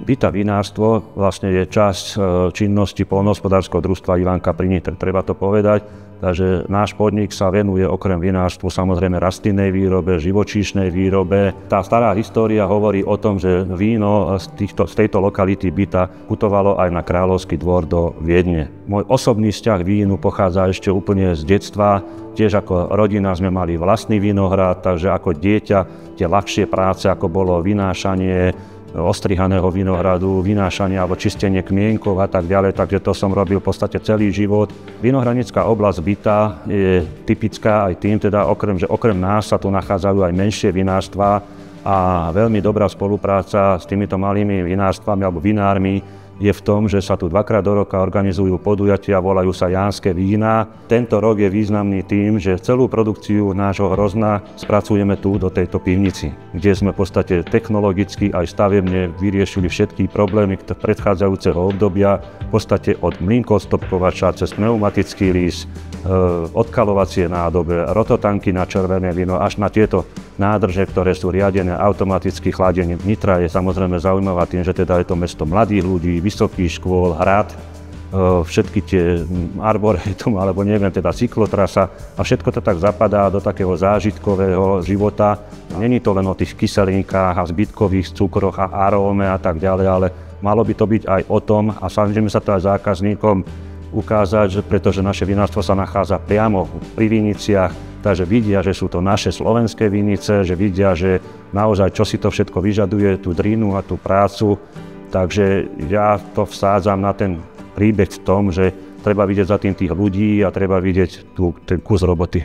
Byta vinárstvo vlastne je časť činnosti poľnohospodárskeho družstva Ivánka pri Nitre, treba to povedať. Takže náš podnik sa venuje okrem vinárstvu samozrejme rastlinnej výrobe, živočíšnej výrobe. Tá stará história hovorí o tom, že víno z tejto lokality Byta putovalo aj na kráľovský dvor do Viedne. Môj osobný vzťah k vínu pochádza ešte úplne z detstva. Tiež ako rodina sme mali vlastný vinohrad, takže ako dieťa tie ľahšie práce, ako bolo vynášanie ostrihaného vinohradu, vynášanie alebo čistenie kmienkov a tak ďalej, takže to som robil v podstate celý život. Vinohradnícka oblasť Byta je typická aj tým, teda okrem nás sa tu nachádzajú aj menšie vinárstvá a veľmi dobrá spolupráca s týmito malými vinárstvami alebo vinármi je v tom, že sa tu dvakrát do roka organizujú podujatia, volajú sa Jánske vína. Tento rok je významný tým, že celú produkciu nášho hrozna spracujeme tu do tejto pivnici, kde sme v podstate technologicky aj stavebne vyriešili všetky problémy predchádzajúceho obdobia, v podstate od mlynkoostopkovača cez pneumatický lís, odkalovacie nádobe, rototanky na červené víno, až na tieto nádrže, ktoré sú riadené automaticky chladením. Nitra je samozrejme zaujímavá tým, že teda je to mesto mladých ľudí, vysokých škôl, hrad, všetky tie arboretum, alebo neviem, teda cyklotrasa a všetko to tak zapadá do takého zážitkového života. Není to len o tých kyselinkách a zbytkových cukroch a aróme a tak ďalej, ale malo by to byť aj o tom a snažíme sa to aj zákazníkom ukázať, pretože naše vinárstvo sa nachádza priamo pri viniciach, takže vidia, že sú to naše slovenské vinice, že vidia, že naozaj čo si to všetko vyžaduje, tú drinu a tú prácu. Takže ja to vsádzam na ten príbeh v tom, že treba vidieť za tým tých ľudí a treba vidieť ten kus roboty.